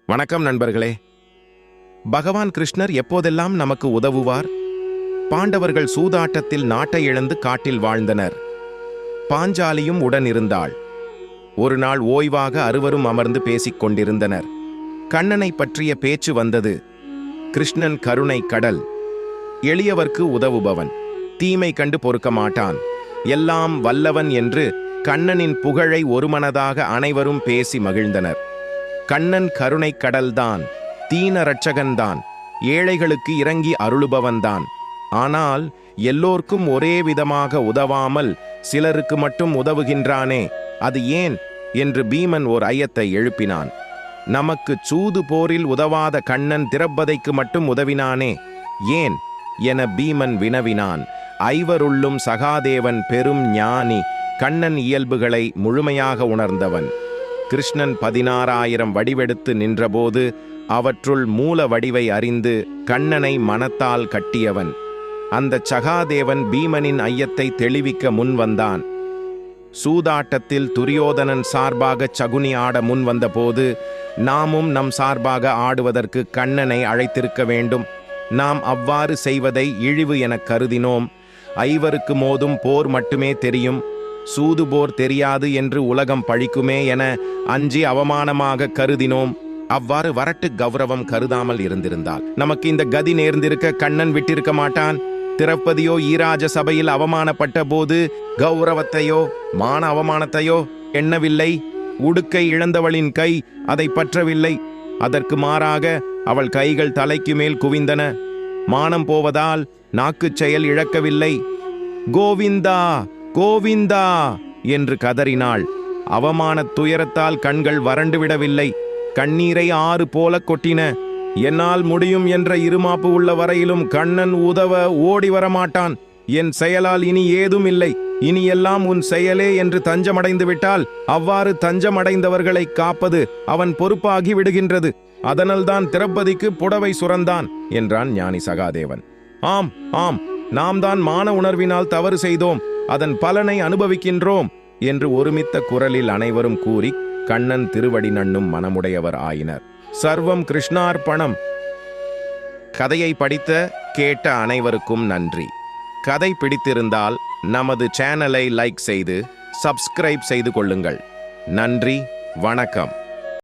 வணக்கம் நண்பர்களே. பகவான் கிருஷ்ணர் எப்போதெல்லாம் நமக்கு உதவுவார்? பாண்டவர்கள் சூதாட்டத்தில் நாட்டை இழந்து காட்டில் வாழ்ந்தனர். பாஞ்சாலியும் உடன் இருந்தாள். ஒரு நாள் ஓய்வாக அறுவரும் அமர்ந்து பேசிக் கொண்டிருந்தனர். கண்ணனை பற்றிய பேச்சு வந்தது. கிருஷ்ணன் கருணை கடல், எளியவர்க்கு உதவுபவன், தீமை கண்டு பொறுக்க மாட்டான், எல்லாம் வல்லவன் என்று கண்ணனின் புகழை ஒருமனதாக அனைவரும் பேசி மகிழ்ந்தனர். கண்ணன் கருணை கடல்தான், தீன இரட்சகன்தான், ஏழைகளுக்கு இறங்கி அருளுபவன்தான். ஆனால் எல்லோர்க்கும் ஒரே விதமாக உதவாமல் சிலருக்கு மட்டும் உதவுகின்றானே, அது ஏன் என்று பீமன் ஓர் ஐயத்தை எழுப்பினான். நமக்கு சூது போரில் உதவாத கண்ணன் திரப்பதைக்கு மட்டும் உதவினானே, ஏன் என பீமன் வினவினான். ஐவருள்ளும் சகாதேவன் பெரும் ஞானி, கண்ணன் இயல்புகளை முழுமையாக உணர்ந்தவன். கிருஷ்ணன் 16,000 வடிவெடுத்து நின்றபோது அவற்றுள் மூல வடிவை அறிந்து கண்ணனை மனத்தால் கட்டியவன். அந்த சகாதேவன் பீமனின் ஐயத்தை தெளிவிக்க முன் வந்தான். சூதாட்டத்தில் துரியோதனன் சார்பாக சகுனி ஆட முன் வந்தபோது நாமும் நம் சார்பாக ஆடுவதற்கு கண்ணனை அழைத்திருக்க வேண்டும். நாம் அவ்வாறு செய்வதை இழிவு எனக் கருதினோம். ஐவருக்கு மோதும் போர் மட்டுமே தெரியும், சூதுபோர் தெரியாது என்று உலகம் பழிக்குமே என அஞ்சி அவமானமாக கருதினோம். அவ்வாறு வரட்டு கௌரவம் கருதாமல் இருந்திருந்தால் நமக்கு இந்த கதி நேர்ந்திருக்க கண்ணன் விட்டிருக்க மாட்டான். திரௌபதியோ ஈராஜ சபையில் அவமானப்பட்ட போது கௌரவத்தையோ மான அவமானத்தையோ எண்ணவில்லை. உடுக்கை இழந்தவளின் கை அதை பற்றவில்லை. அதற்கு மாறாக அவள் கைகள் தலைக்கு மேல் குவிந்தன. மானம் போவதால் நாக்குச் செயல் இழக்கவில்லை. கோவிந்தா கோவிந்தா என்று கதறினாள். அவமானத் துயரத்தால் கண்கள் வறண்டுவிடவில்லை, கண்ணீரை ஆறு போல கொட்டின. என்னால் முடியும் என்ற இருமாப்பு உள்ள வரையிலும் கண்ணன் உதவ ஓடி வரமாட்டான். என் செயலால் இனி ஏதும் இல்லை, இனி எல்லாம் உன் செயலே என்று தஞ்சமடைந்து விட்டால் அவ்வாறு தஞ்சமடைந்தவர்களை காப்பது அவன் பொறுப்பாகி விடுகின்றது. அதனால்தான் திரௌபதிக்கு புடவை சுரந்தான் என்றான் ஞானி சகாதேவன். ஆம் ஆம், நாம் தான் மான உணர்வினால் தவறு செய்தோம், அதன் பலனை அனுபவிக்கின்றோம் என்று ஒருமித்த குரலில் அனைவரும் கூறி கண்ணன் திருவடி நண்ணும் மனமுடையவர் ஆயினர். சர்வம் கிருஷ்ணார்ப்பணம். கதையை படித்த கேட்ட அனைவருக்கும் நன்றி. கதை பிடித்திருந்தால் நமது சேனலை லைக் செய்து சப்ஸ்கிரைப் செய்து கொள்ளுங்கள். நன்றி, வணக்கம்.